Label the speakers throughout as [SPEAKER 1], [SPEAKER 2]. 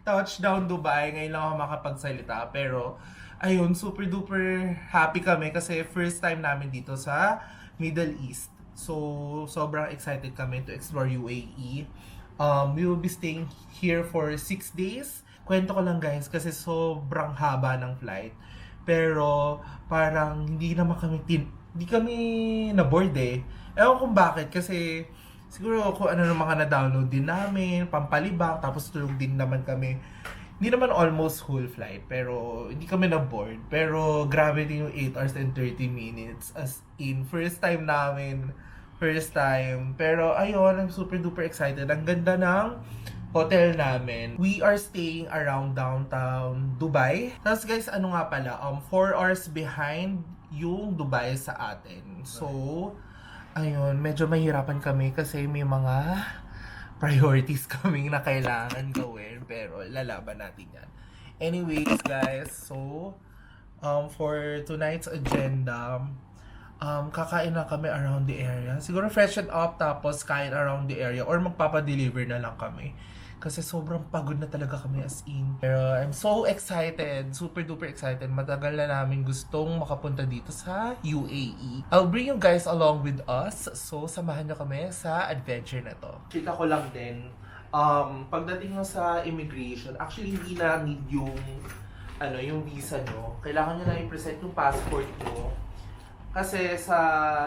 [SPEAKER 1] touchdown Dubai. Ngayon lang ako makapagsalita. Pero, ayun, super duper happy kami kasi first time namin dito sa Middle East. So, sobrang excited kami to explore UAE. We will be staying here for 6 days. Kwento ko lang guys kasi sobrang haba ng flight. Pero parang hindi kami na-bored eh. Ewan kung bakit kasi siguro kung ano ng mga na-download din namin, pampalibang, tapos tulog din naman kami. Hindi naman almost whole flight, pero hindi kami na-bored. Pero grabe din yung 8 hours and 30 minutes. As in, first time namin. First time. Pero ayun, I'm super duper excited. Ang ganda ng hotel namin. We are staying around downtown Dubai. Tapos guys, ano nga pala, 4 hours behind yung Dubai sa atin. So, ayun, medyo mahirapan kami kasi may mga priorities kaming na kailangan gawin. Pero lalaban natin yan. Anyways guys, so, for tonight's agenda, kakain na kami around the area. Siguro freshen up tapos kain around the area or magpapa-deliver na lang kami. Kasi sobrang pagod na talaga kami as in. Pero I'm so excited, super duper excited. Matagal na namin gustong makapunta dito sa UAE. I'll bring you guys along with us. So samahan nyo kami sa adventure na to. Chika ko lang din, pagdating nyo sa immigration, actually hindi na need yung visa nyo. Kailangan nyo na i-present yung passport nyo. Kasi sa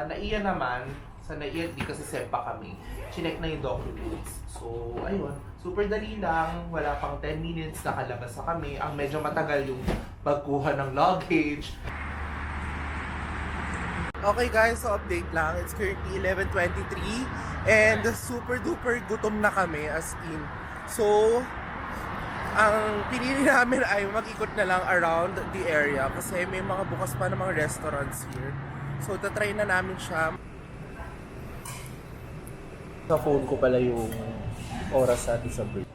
[SPEAKER 1] NAIA naman, sa NAIA di kasi SEPA kami, chinek na yung documents. So, ayun, super dali lang, wala pang 10 minutes, nakalabas na kami. Ang medyo matagal yung pagkuha ng luggage. Okay guys, so update lang. It's currently 11:23 and super duper gutom na kami as in. So, ang pinili namin ay mag-ikot na lang around the area kasi may mga bukas pa na mga restaurants here. So, tatry na namin siya. Sa phone ko pala yung oras natin sa break.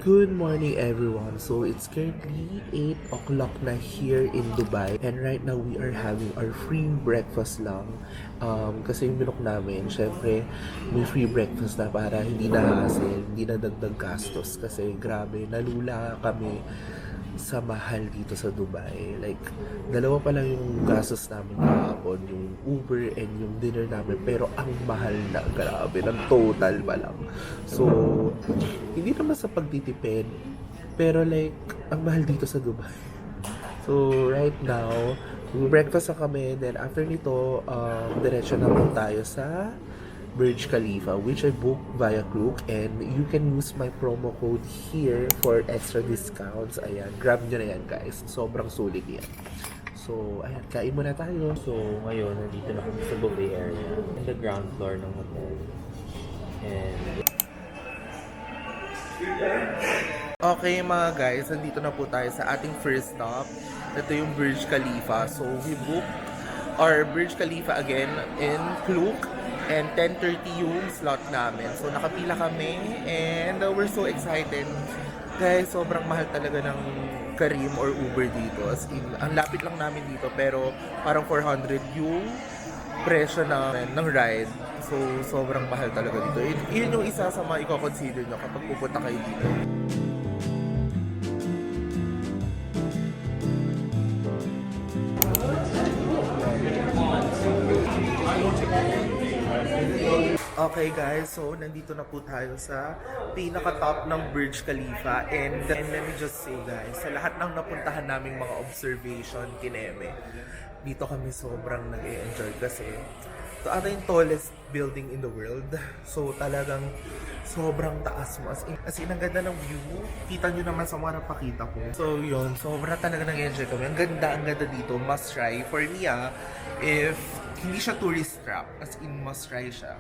[SPEAKER 1] Good morning everyone. So it's currently 8 o'clock na here in Dubai and right now we are having our free breakfast lang. Kasi yung minok namin, syempre may free breakfast na para hindi na hassle, hindi na dagdag gastos kasi grabe, nalula kami sa mahal dito sa Dubai. Like, dalawa pa lang yung gastos namin kahapon, yung Uber and yung dinner namin. Pero ang mahal na, grabe, ng total pa lang. So, hindi naman sa pagtitipid, pero like, ang mahal dito sa Dubai. So, right now, breakfast na kami. Then, after nito, diretso naman tayo sa Burj Khalifa, which I booked via Klook, and you can use my promo code here for extra discounts. Ayan, grab nyo na yan guys. Sobrang sulit yan. So, ayan, kain muna tayo.
[SPEAKER 2] So, ngayon, nandito na kami sa buffet area. In the ground floor ng hotel. And
[SPEAKER 1] okay mga guys, nandito na po tayo sa ating first stop. Ito yung Burj Khalifa. So, we booked our Burj Khalifa again in Klook. And 10:30 yung slot namin. So, nakapila kami and we're so excited. Guys, sobrang mahal talaga ng Careem or Uber dito. As in, ang lapit lang namin dito pero parang 400 yung presyo ng ride. So, sobrang mahal talaga dito. Yun yung isa sa mga i-consider nyo kapag pupunta kayo dito. Okay guys, so nandito na po tayo sa pinaka-top ng Burj Khalifa and let me just say guys, sa lahat ng napuntahan naming mga observation kineme, dito kami sobrang nag-enjoy kasi ito ata yung tallest building in the world. So talagang sobrang taas mo. As in ang ganda ng view. Kita nyo naman sa mga napakita ko. So yun, sobrang talaga nag-enjoy kami. Ang ganda dito. Must try. For me if hindi siya tourist trap, as in must try siya.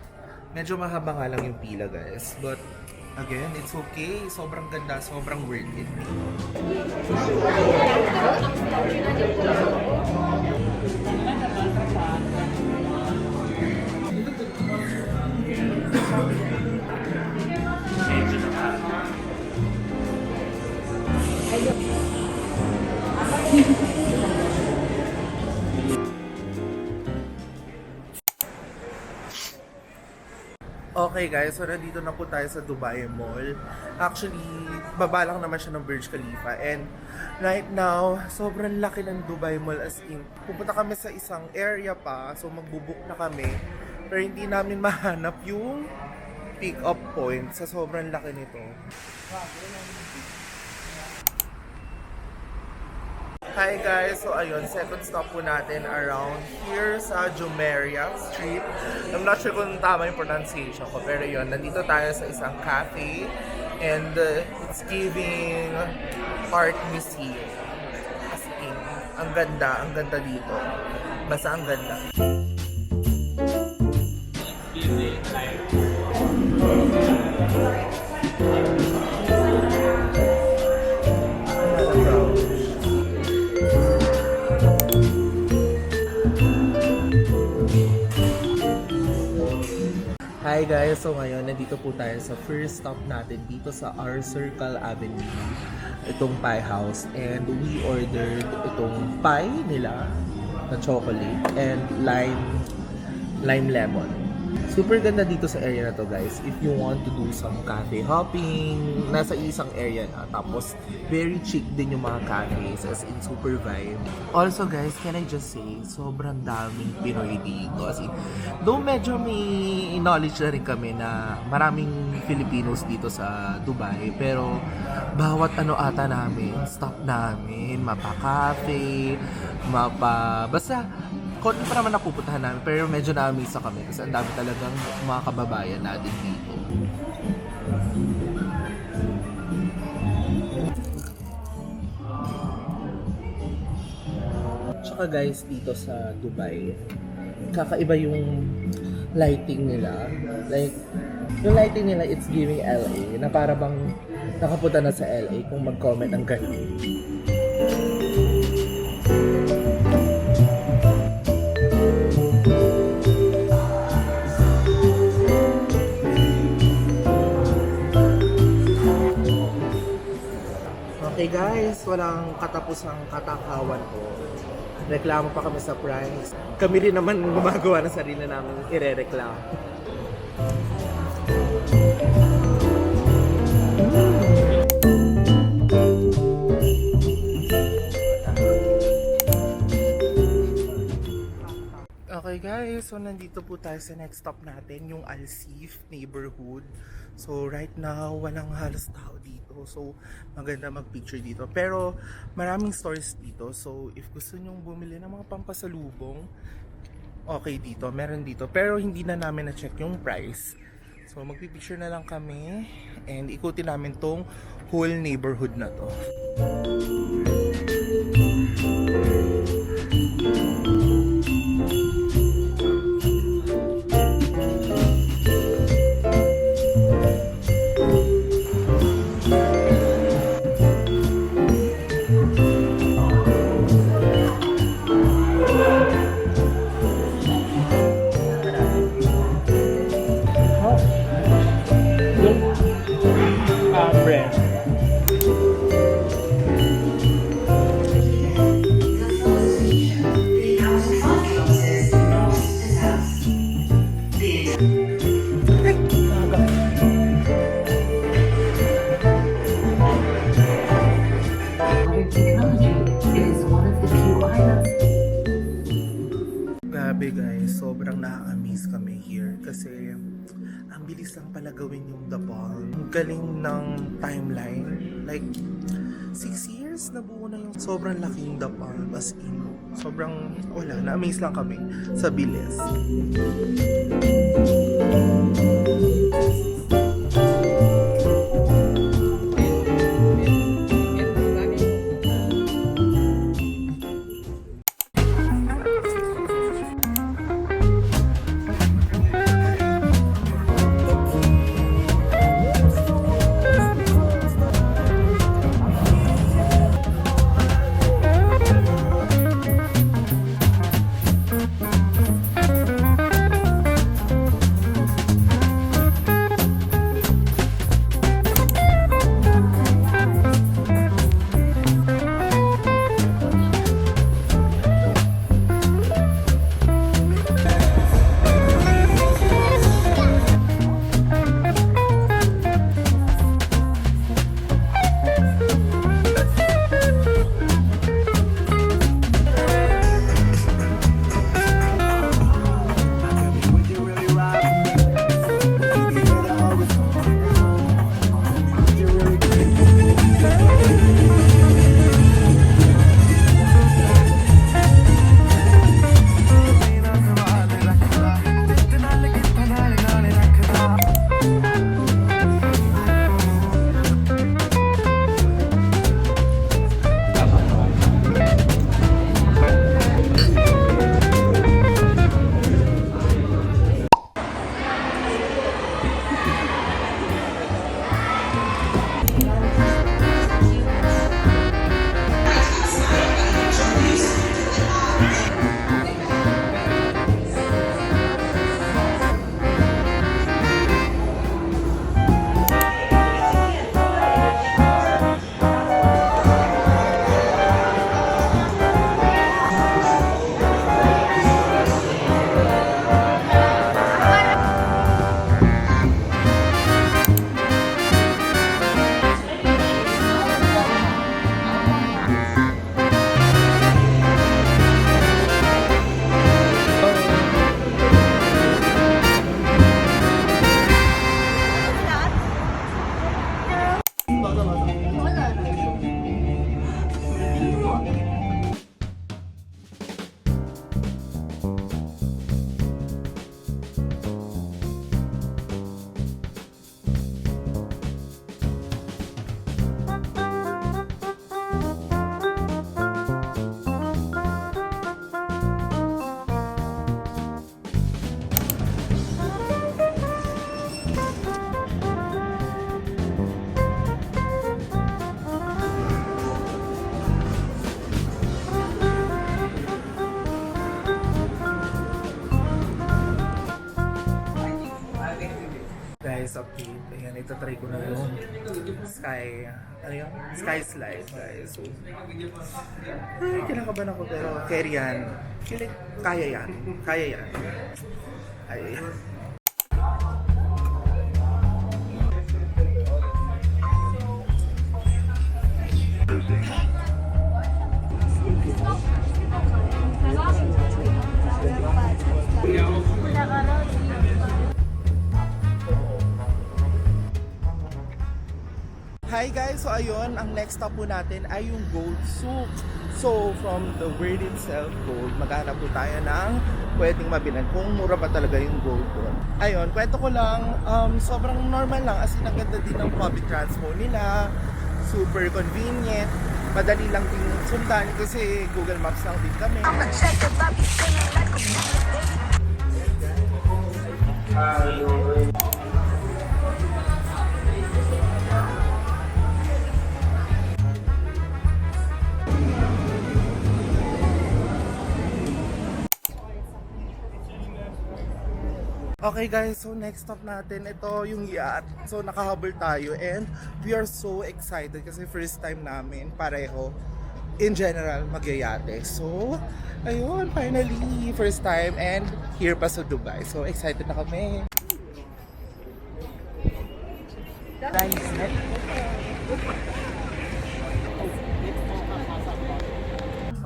[SPEAKER 1] Medyo mahaba nga lang yung pila guys. But again, it's okay. Sobrang ganda, sobrang worth it. Okay guys, so nandito na po tayo sa Dubai Mall. Actually, baba lang naman siya ng Burj Khalifa. And right now, sobrang laki ng Dubai Mall as in. Pupunta kami sa isang area pa, so magbubook na kami. Pero hindi namin mahanap yung pick-up point sa sobrang laki nito. Hi guys! So ayun, second stop po natin around here sa Jumeirah Street. I'm not sure kung tama yung pronunciation ko, pero yun, nandito tayo sa isang cafe and it's giving art museum. As in, ang ganda dito. Basta ang ganda. Hi guys! So ngayon, nandito po tayo sa first stop natin dito sa R Circle Avenue. Itong pie house. And we ordered itong pie nila na chocolate and lime lemon. Super ganda dito sa area na to guys. If you want to do some cafe hopping, nasa isang area na. Tapos, very chic din yung mga cafes as in super vibe. Also guys, can I just say, sobrang daming Pinoy dito. As in, though medyo may knowledge na rin kami na maraming Filipinos dito sa Dubai. Pero, bawat ano ata namin, stop namin, mapa-cafe, basta, konti pa naman napupuntahan namin, pero medyo na-amisa kami kasi ang dami talagang mga kababayan natin dito. Tsaka guys, dito sa Dubai, kakaiba yung lighting nila. Like, yung lighting nila, it's giving LA, na para bang nakapunta na sa LA kung mag-comment ang galing. Okay guys, walang katapusang katakawan ko. Reklamo pa kami sa price. Kami rin naman gumagawa ng sarili namin irereklamo. Okay guys, so nandito po tayo sa next stop natin, yung Al Seef neighborhood. So right now, walang halos tao dito. So maganda mag-picture dito. Pero maraming stores dito. So if gusto nyong bumili ng mga pampasalubong, okay dito, meron dito. Pero hindi na namin na-check yung price. So magpipicture na lang kami and ikutin namin tong whole neighborhood na to. Grabe guys, sobrang na-amaze kami here kasi ang bilis lang pala gawin yung The Palm. Ang galing ng timeline. Like, 6 years na buo na yung sobrang laking The Palm. As in, sobrang wala, na-amaze lang kami sa bilis. itatry ko na yung sky, ano yun? Sky slide, guys. So, ay, kinakabahan ako pero carry yan. Feel like kaya yan. Kaya yan. Ay. Hi guys! So ayun, ang next stop po natin ay yung Gold Souk. So from the word itself, gold, maghanap po tayo ng pwedeng mabilan kung mura pa talaga yung gold doon. Ayun, kwento ko lang, sobrang normal lang as in ang ganda din ng public transport nila. Super convenient. Madali lang din sundan kasi Google Maps lang din kami. Okay guys, so next stop natin, ito yung yacht. So nakahabol tayo and we are so excited kasi first time namin pareho in general magyayate. So ayun, finally first time and here pa sa Dubai. So excited na kami.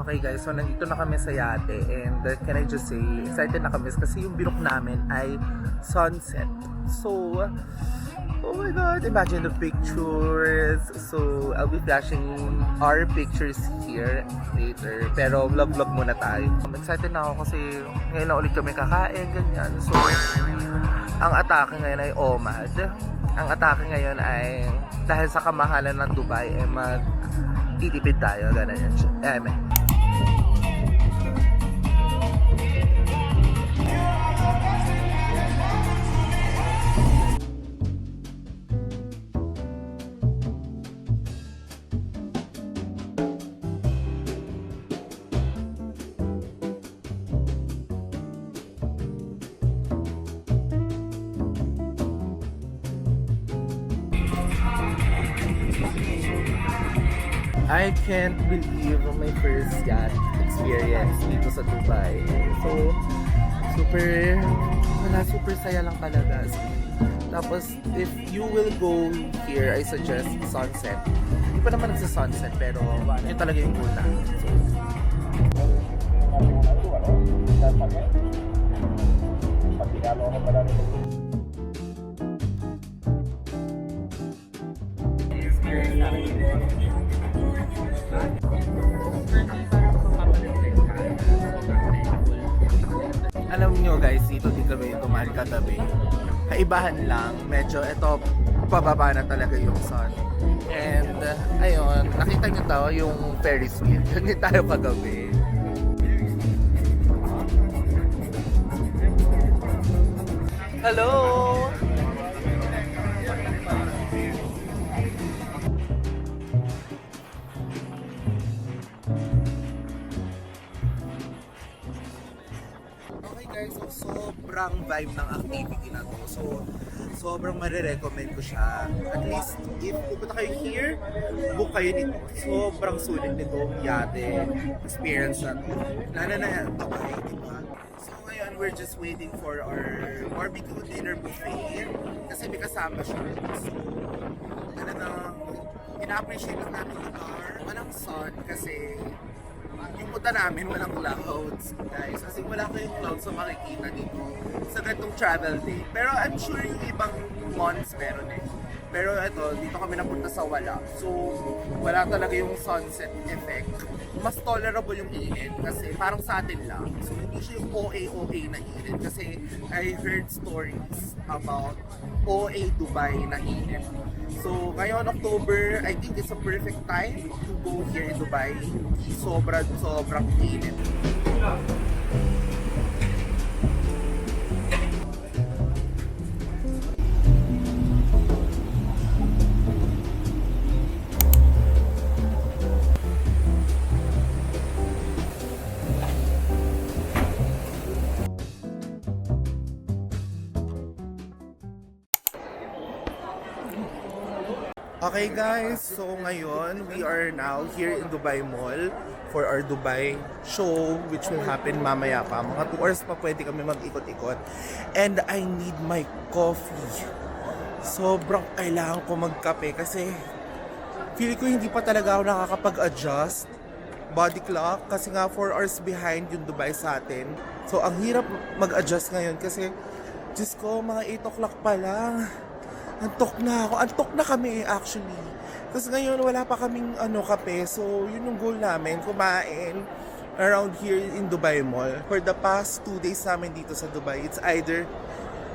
[SPEAKER 1] Okay guys, so nandito na kami sa yate and can I just say, excited na kami kasi yung binook namin ay sunset. So, oh my god, imagine the pictures. So, I'll be flashing our pictures here later. Pero vlog-vlog muna tayo. I'm excited na ako kasi ngayon na ulit kami kakain, ganyan. So, ang atake ngayon ay OMAD. Ang atake ngayon ay dahil sa kamahalan ng Dubai ay magtitipid tayo, ganyan. I can't believe my first yacht experience dito sa Dubai. So, super saya lang talaga. Tapos, if you will go here, I suggest sunset. Hindi pa naman nagsa-sunset, pero yun talaga yung goal namin. So, alam nyo guys, dito din kami tumahan katabi. Kaibahan lang, medyo ito pababa na talaga yung sun. And ayun, nakita nyo to yung Ferris wheel. Ganyan tayo kagabi. Hello! Okay guys, so sobrang vibe ng activity na to. So, sobrang marirecommend ko siya. At least, if pupunta kayo here, book kayo nito. Sobrang sulit nito, yate, experience na to. Lalo na yan, Dubai, diba? So ngayon, we're just waiting for our barbecue dinner buffet kasi may kasama siya. So, talagang ina-appreciate lang natin yung car. Walang sun kasi yung punta namin walang clouds, guys. Kasi wala kayong clouds na makikita dito sa ganitong travel day. Pero I'm sure yung ibang months meron eh. Pero ito, dito kami napunta sa wala. So, wala talaga yung sunset effect. Mas tolerable yung init kasi parang sa atin lang. So, hindi siya yung OA na init. Kasi I heard stories about OA Dubai na init. So, ngayon October, I think it's a perfect time to go here in Dubai. Sobrang init. Okay guys, so ngayon we are now here in Dubai Mall for our Dubai show which will happen mamaya pa. Mga 2 hours pa pwede kami mag-ikot-ikot. And I need my coffee. Sobrang kailangan ko magkape kasi feel ko hindi pa talaga ako nakakapag-adjust body clock kasi nga 4 hours behind yung Dubai sa atin. So ang hirap mag-adjust ngayon kasi Diyos ko, mga 8 o'clock pa lang. Antok na ako. Antok na kami actually. Kasi ngayon wala pa kaming kape. So yun yung goal namin, kumain around here in Dubai Mall. For the past 2 days namin dito sa Dubai, it's either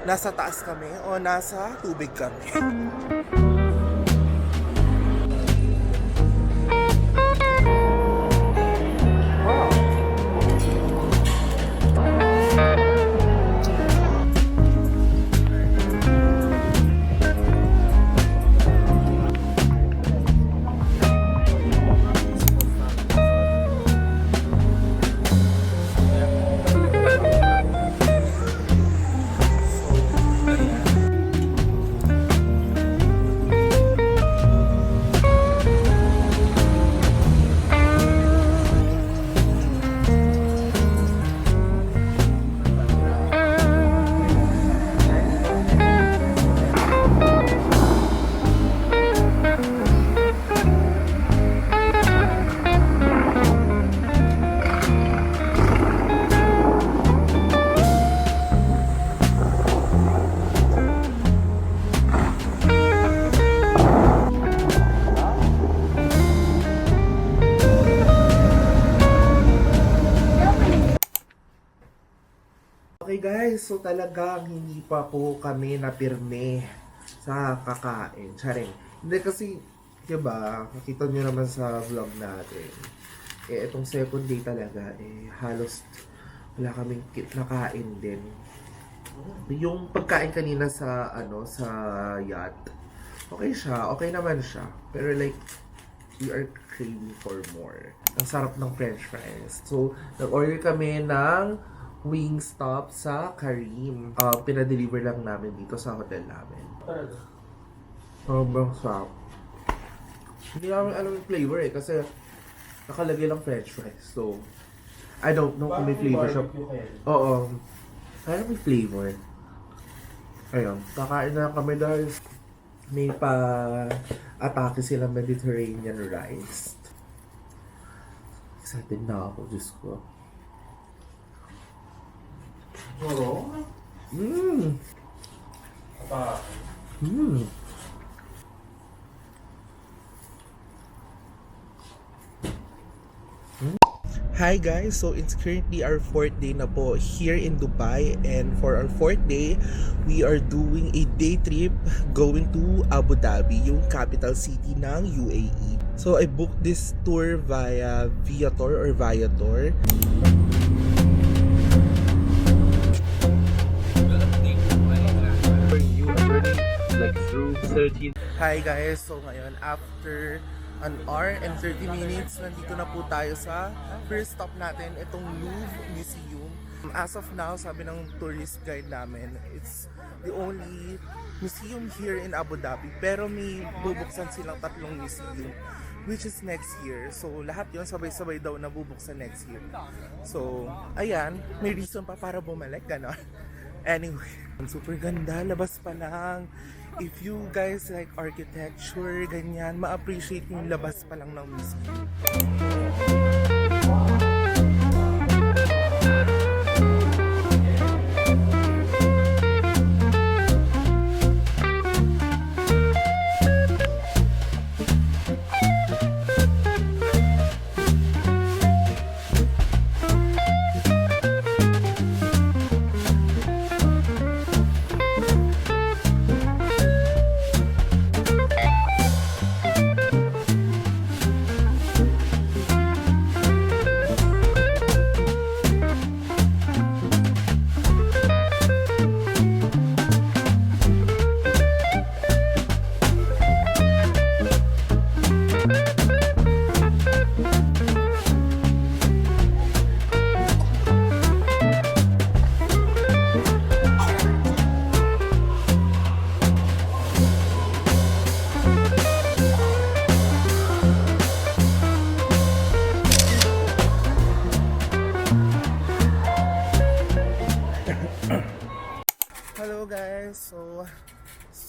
[SPEAKER 1] nasa taas kami o nasa tubig kami. Okay guys, so talagang hindi pa po kami napirme sa kakain. Charing. Hindi kasi, diba, nakita nyo naman sa vlog natin. Itong second day talaga, halos wala kaming nakain din. Yung pagkain kanina sa, sa yacht, okay siya, okay naman siya. Pero like, we are craving for more. Ang sarap ng french fries. So, nag-order kami ng Wingstop sa Karim. Pinadeliver lang namin dito sa hotel namin. Sobrang sarap. Hindi namin alam yung flavor kasi nakalagay lang french fries. So, I don't know kung may flavor siya. Oo. Kaya may flavor. Ayun. Kakain na kami dahil may pa-atake silang Mediterranean rice. Excited na ako, Diyos ko.
[SPEAKER 3] Oo.
[SPEAKER 1] Mmm. Mmm. Hi guys, so it's currently our 4th day na po here in Dubai, and for our 4th day, we are doing a day trip going to Abu Dhabi, yung capital city ng UAE. So I booked this tour via Viator or Viator.
[SPEAKER 2] Like through 13.
[SPEAKER 1] Hi guys, so ngayon after an hour and 30 minutes, nandito na po tayo sa first stop natin, itong Louvre Museum. As of now, sabi ng tourist guide namin, it's the only museum here in Abu Dhabi, pero may bubuksan silang 3 museum which is next year. So lahat yun sabay-sabay daw na bubuksan next year. So ayan, may reason pa para bumalik, gano'n. Anyway, super ganda, labas pa lang. If you guys like architecture, ganyan, ma-appreciate yung labas pa lang ng museum.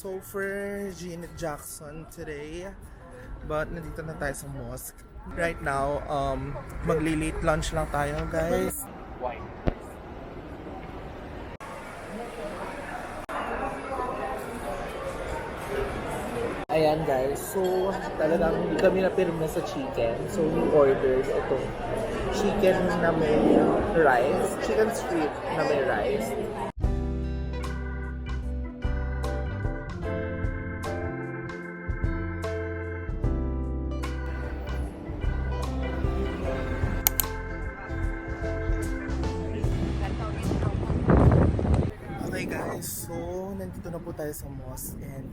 [SPEAKER 1] So for Janet Jackson today, but nandito na tayo sa mosque. Right now, magli-late lunch lang tayo, guys. Ayan guys, so talagang hindi kami napirma sa chicken. So we ordered itong chicken na may rice, chicken strip na may rice. Okay guys, so nandito na po tayo sa mosque and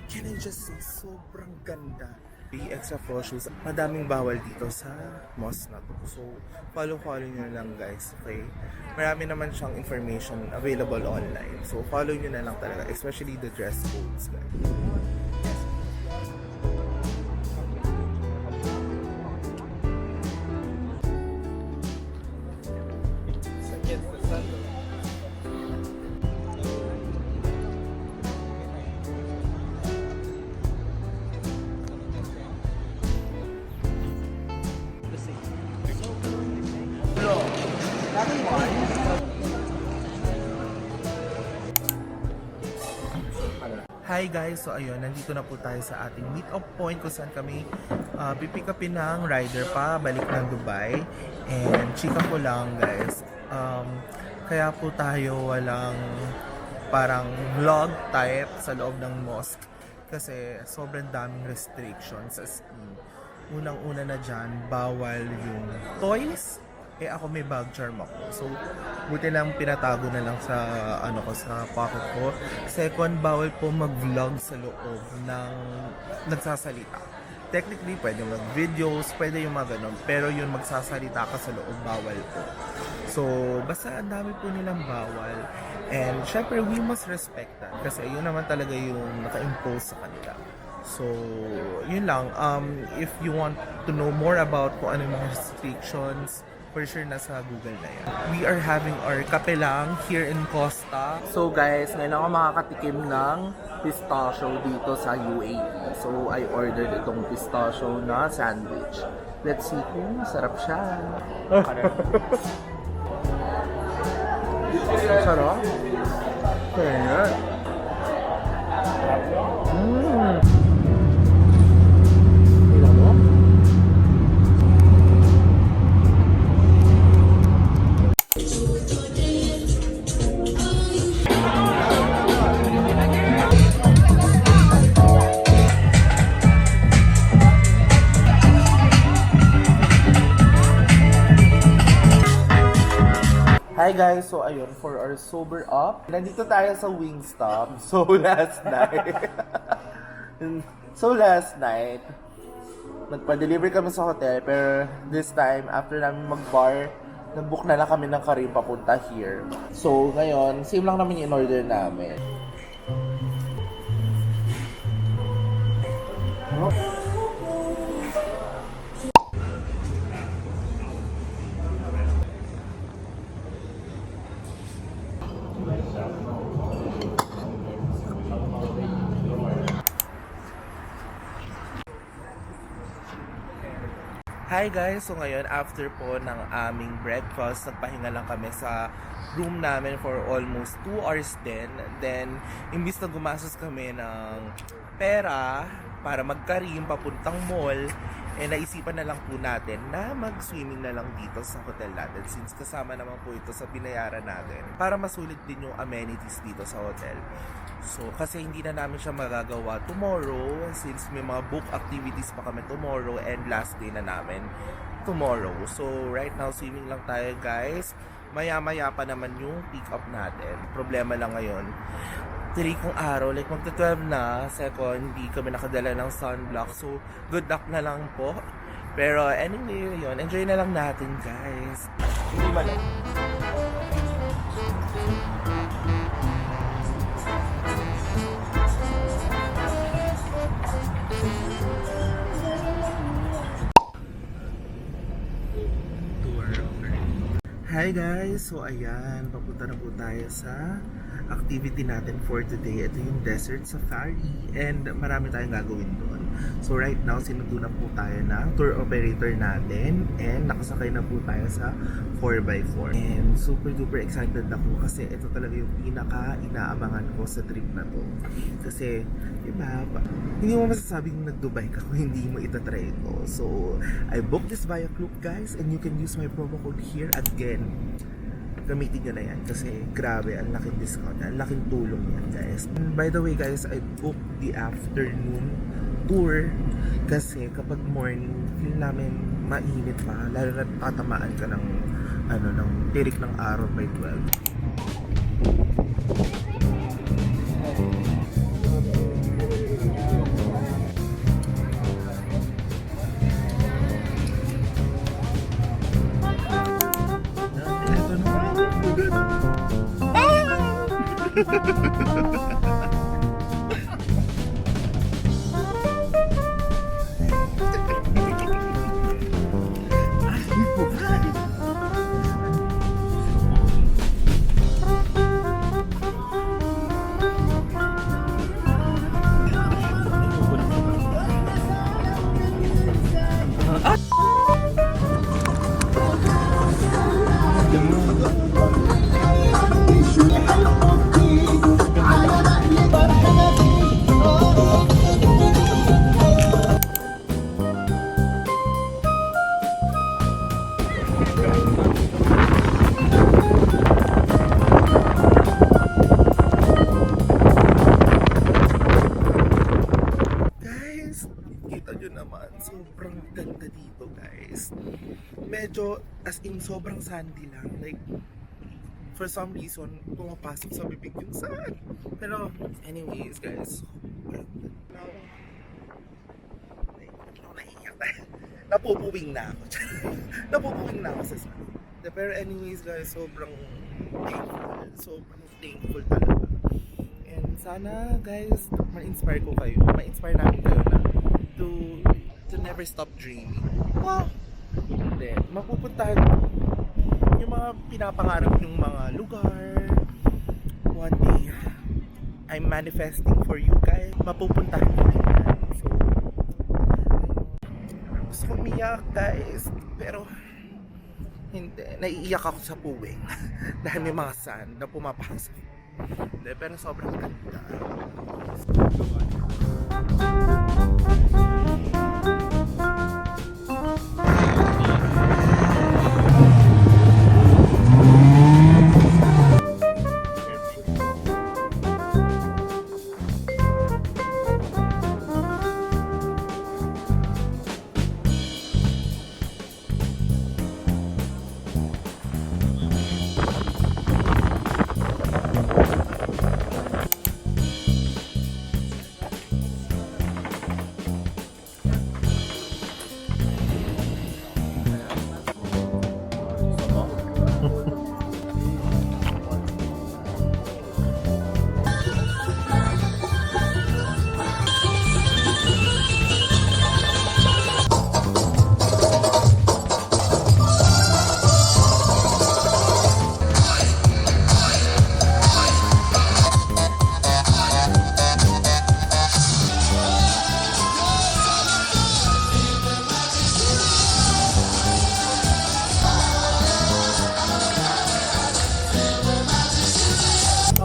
[SPEAKER 1] can I just say, sobrang ganda. Be extra cautious, madaming bawal dito sa mosque na to. So follow nyo lang guys, okay? Marami naman siyang information available online. So follow nyo na lang talaga, especially the dress codes guys. Hi guys! So ayun, nandito na po tayo sa ating meet-up point kung saan kami pipick upin ng rider pa balik ng Dubai. And chika ko lang guys, kaya po tayo walang parang vlog type sa loob ng mosque kasi sobrang daming restrictions. As in, unang-una na dyan, bawal yung toys. Eh ako may bag charm ako. So, buti lang pinatago na lang sa ano ko sa pocket ko. Second, bawal po mag-vlog sa loob ng nagsasalita. Technically, pwede mag-videos, pwede yung mga ganun. Pero yun, magsasalita ka sa loob, bawal po. So, basta ang dami po nilang bawal. And syempre, we must respect that. Kasi yun naman talaga yung naka-impose sa kanila. So, yun lang. If you want to know more about kung ano yung mga restrictions, for sure nasa Google na yan. We are having our kape lang here in Costa. So guys, ngayon ako makakatikim ng pistachio dito sa UAE. So I ordered itong pistachio na sandwich. Let's see kung sarap siya. Sarap? Kaya. Hi guys, so ayun, for our sober up, nandito tayo sa Wingstop. So last night, nagpa-deliver kami sa hotel, pero this time, after namin mag-bar, nag-book na lang kami ng Karim papunta here. So ngayon, same lang namin yung in-order namin. Hi guys! So ngayon, after po ng aming breakfast, nagpahinga lang kami sa room namin for almost 2 hours din. Then, imbis na gumastos kami ng pera para magkarim papuntang mall, eh naisipan na lang po natin na mag-swimming na lang dito sa hotel natin since kasama naman po ito sa binayaran natin para masulit din yung amenities dito sa hotel. So, kasi hindi na namin siya magagawa tomorrow since may mga book activities pa kami tomorrow and last day na namin tomorrow. So, right now, swimming lang tayo guys. Maya-maya pa naman yung pick up natin. Problema lang ngayon, 3 kong araw, like magta-12 na. Second, hindi kami nakadala ng sunblock. So, good luck na lang po. Pero anyway, yun, enjoy na lang natin guys. Hindi ba lang? Hi guys! So ayan, papunta na po tayo sa activity natin for today. Ito yung Desert Safari and marami tayong gagawin doon. So right now, sinundo na po tayo ng tour operator natin and nakasakay na po tayo sa 4x4. And super duper excited ako kasi ito talaga yung pinaka-inaabangan ko sa trip na to. Kasi, diba, hindi mo masasabing nag-Dubai ka kung hindi mo itatry ito. So, I booked this via Klook guys and you can use my promo code here again. Gamitin nyo na yan kasi grabe, ang laking discount, ang laking tulong yan guys. And by the way guys, I booked the afternoon tour kasi kapag morning, feel namin mainit pa, lalo na tatamaan ka ng ng tirik ng araw by 12. Ito na. Guys, kita nyo naman, sobrang ganda dito guys. Medyo as in sobrang sandy lang. Like, for some reason, pumapasok sa bibig yung sand. Pero anyways guys, napupuwing na ako. Napupuwing na ako sa sand. Pero anyways guys, sobrang thankful talaga. And sana guys, ma-inspire ko kayo. Ma-inspire namin kayo na to never stop dreaming. Wow! Then, mapupuntahan yung mga pinapangarap yung mga lugar. One day, I'm manifesting for you guys. Mapupuntahan ko din yan. So, gusto ko umiyak guys. Pero, hindi. Naiiyak ako sa puwing. Dahil may mga sand na pumapasok. Hindi, pero sobrang ganda.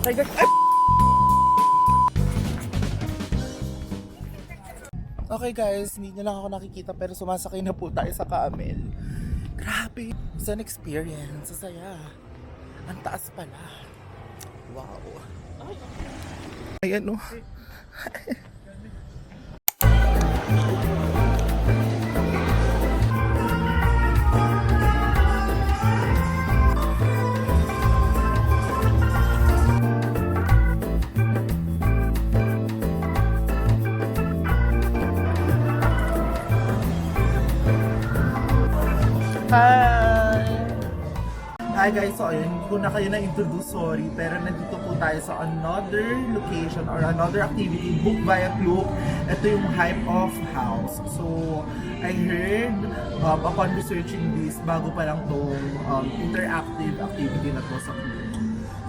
[SPEAKER 1] Okay guys, okay guys, hindi nyo lang ako nakikita pero sumasakay na po tayo sa Camel. Grabe, it's an experience, sasaya. Ang taas pala. Wow. Ayan o. Hi! Hi guys, so ayun, hindi ko na kayo na-introduce, sorry, pero nandito po tayo sa another location or another activity booked via Klook. Ito yung Hype of House. So, I heard upon researching this, bago pa lang to interactive activity na to sa Klook.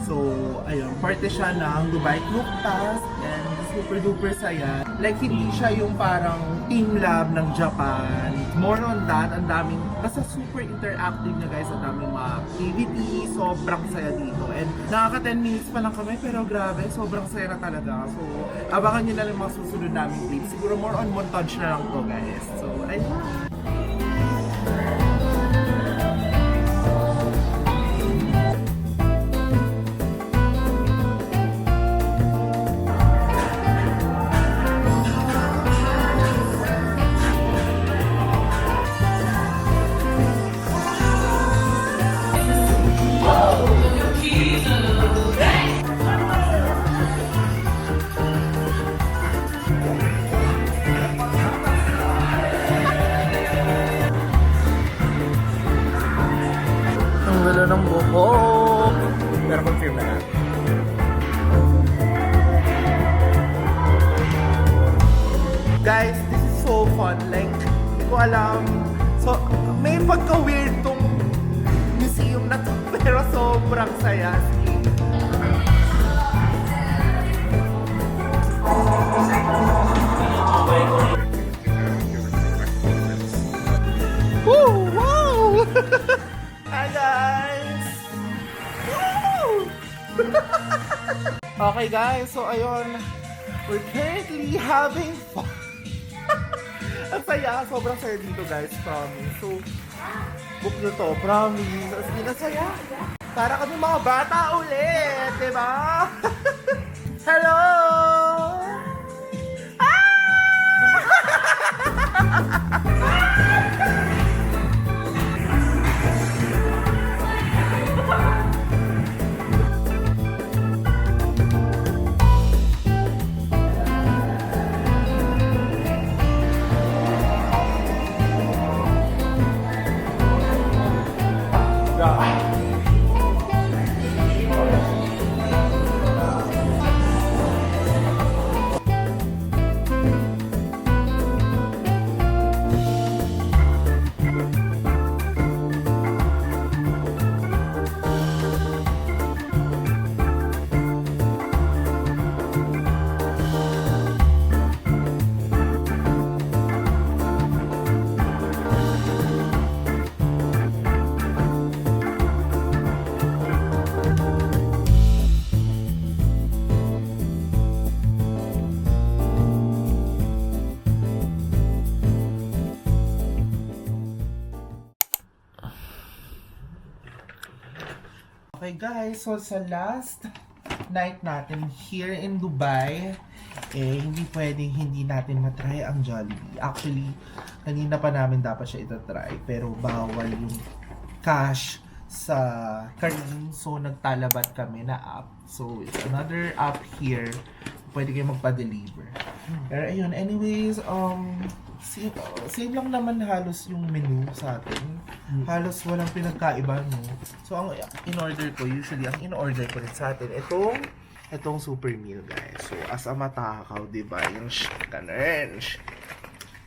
[SPEAKER 1] So, ayun, parte siya ng Dubai Look Pass and super duper saya. Like, hindi siya yung parang team lab ng Japan. More on that, ang daming, basta super interactive na guys, ang daming mga activity, sobrang saya dito. And nakaka 10 minutes pa lang kami, pero grabe, sobrang saya na talaga. So, abangan nyo na lang mga susunod namin clips. Siguro more on montage na lang to guys. So, ayun. Ang gulo ng buhok. Pero confirm na natin. Guys, this is so fun. Like, hindi ko alam. So, may pagka-weird tong museum na to. Pero sobrang saya. Woo! Wow! Hi guys! Woo! Okay guys, so ayun, we're currently having fun. Ang saya, sobrang saya dito guys, promise. So, book nyo to, promise. As in, ang saya. Para kami mga bata ulit, diba? Hello! Okay guys, so sa last night natin here in Dubai, hindi pwedeng hindi natin matry ang Jollibee. Actually, kanina pa namin dapat siya itatry, pero bawal yung cash sa Careem. So nagtalabat kami na app. So it's another app here. Pwede kayo magpa-deliver. Pero ayun, anyways, same lang naman halos yung menu sa atin. Halos walang pinagkaiba, no? So, ang in-order ko, usually, ang in-order ko rin sa atin, itong super meal, guys. So, as a matakaw, diba? Yung ganun.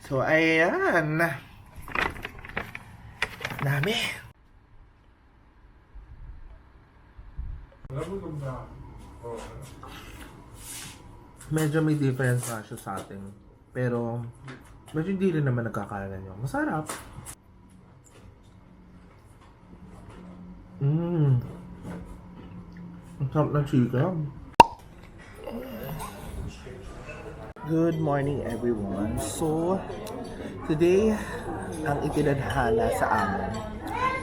[SPEAKER 1] So, ayan. Dami. Medyo may difference nga siya sa atin. Pero, medyo hindi rin naman nagkakalan yun. Masarap. Ang sarap ng chicken. Good morning everyone. So, today, ang itinadhana sa amin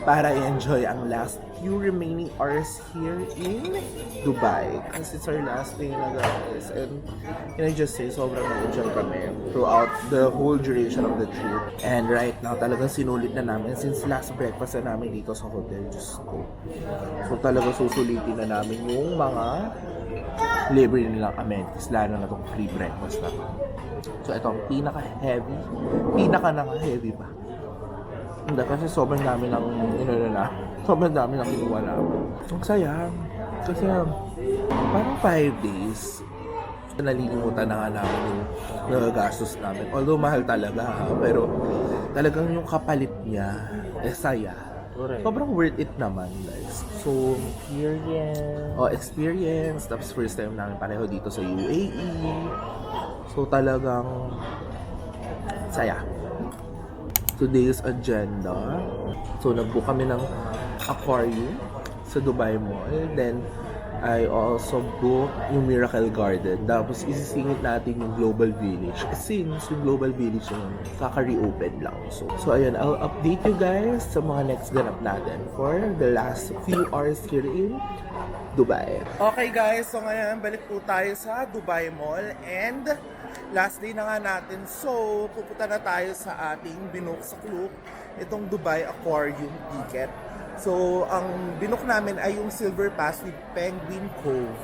[SPEAKER 1] para i-enjoy ang last few remaining hours here in Dubai. Kasi it's our last day na guys. And can I just say, sobrang nag-enjoy kami throughout the whole duration of the trip. And right now, talagang sinulit na namin since last breakfast na namin dito sa hotel. Just go. So talagang susulitin na namin yung mga libre nilang amenities, lalo na itong free breakfast na. So ito ang pinaka-heavy, pinaka-naka-heavy pa. Hindi, kasi sobrang dami ng sobrang dami ng kinuha namin. Ang saya. Kasi parang 5 days. Nalilimutan na nga namin yung nagagastos namin. Although mahal talaga, pero talagang yung kapalit niya, saya.
[SPEAKER 2] Correct.
[SPEAKER 1] sobrang worth it naman, guys. So,
[SPEAKER 2] Experience.
[SPEAKER 1] experience. Tapos first time namin pareho dito sa UAE. So, talagang saya. Today's agenda. So, nag-book kami ng aquarium sa Dubai Mall. Then, I also booked yung Miracle Garden. Tapos, isisingit natin yung Global Village. Since yung Global Village yung kaka-reopen lang. So, ayun, I'll update you guys sa mga next ganap natin for the last few hours here in Dubai. Okay guys, so ngayon balik po tayo sa Dubai Mall and last day na nga natin. So, pupunta na tayo sa ating binook sa Klook, itong Dubai Aquarium ticket. So, ang binook namin ay yung Silver Pass with Penguin Cove.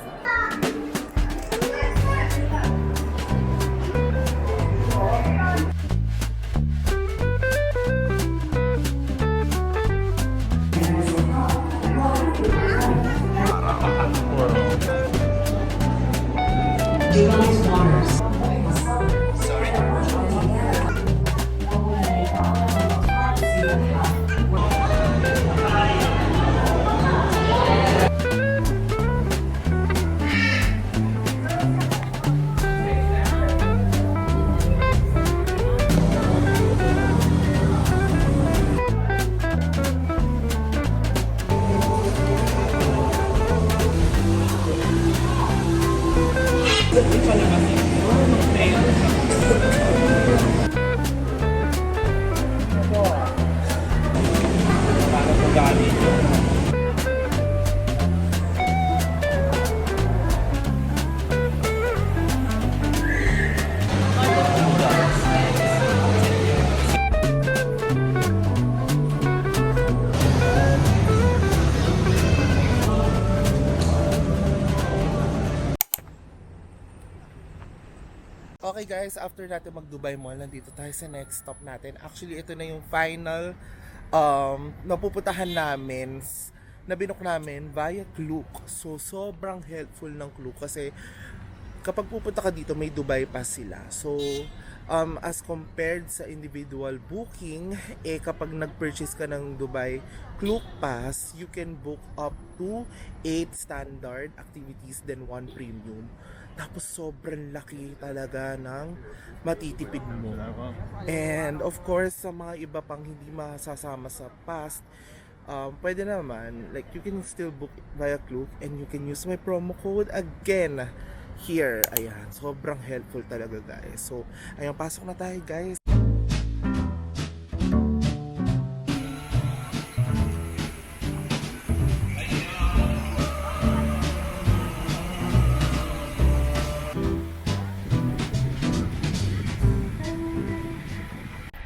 [SPEAKER 1] Okay guys, after natin mag-Dubai Mall, nandito tayo sa next stop natin. Actually, ito na yung final napupuntahan namin na binook namin via Klook. So, sobrang helpful ng Klook kasi kapag pupunta ka dito, may Dubai Pass sila. So, as compared sa individual booking, kapag nag-purchase ka ng Dubai Klook Pass, you can book up to 8 standard activities then 1 premium. Tapos sobrang laki talaga ng matitipid mo. And of course, sa mga iba pang hindi masasama sa past, pwede naman, like you can still book via Klook and you can use my promo code again here. Ayan, sobrang helpful talaga guys. So, ayan, pasok na tayo guys.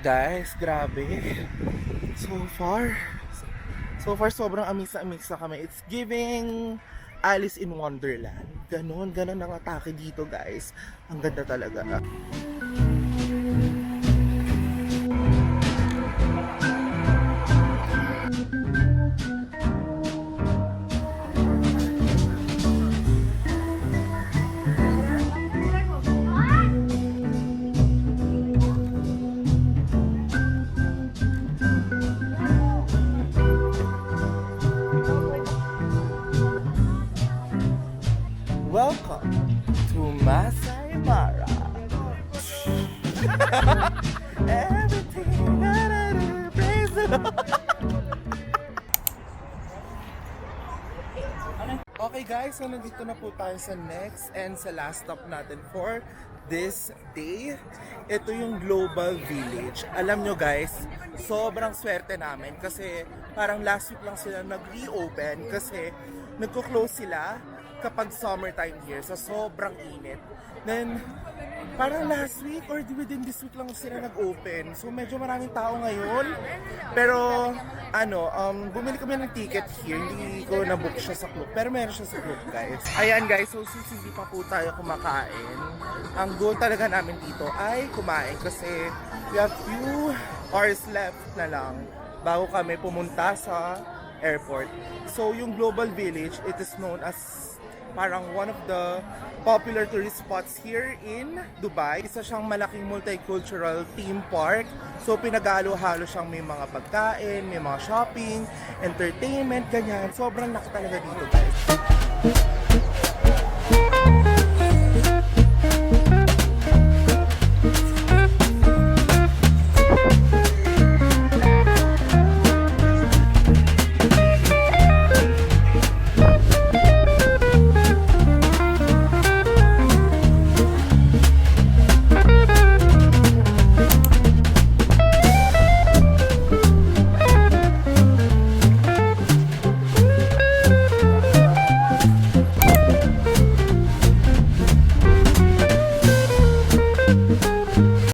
[SPEAKER 1] Guys, grabe. So far sobrang amisa-amisa kami. It's giving Alice in Wonderland. Ganon ang atake dito, guys. Ang ganda talaga. Welcome to Masai Mara. Everything that I do, praise the Lord. Okay guys, so nandito na po tayo sa next and sa last stop natin for this day. Ito yung Global Village. Alam nyo guys, sobrang swerte namin kasi parang last week lang sila nag-reopen kasi nagko-close sila kapag summertime here, so sobrang init. Then, parang last week or within this week lang sila nag-open. So, medyo maraming tao ngayon. Pero, bumili kami ng ticket here. Hindi ko na-book siya sa Klook. Pero meron siya sa Klook, guys. Ayan, guys. So, since hindi pa po tayo kumakain, ang goal talaga namin dito ay kumain kasi we have few hours left na lang bago kami pumunta sa airport. So, yung Global Village, it is known as parang one of the popular tourist spots here in Dubai. Isa siyang malaking multicultural theme park. So pinagalo-halo siyang may mga pagkain, may mga shopping, entertainment, ganyan. Sobrang laki talaga dito, guys.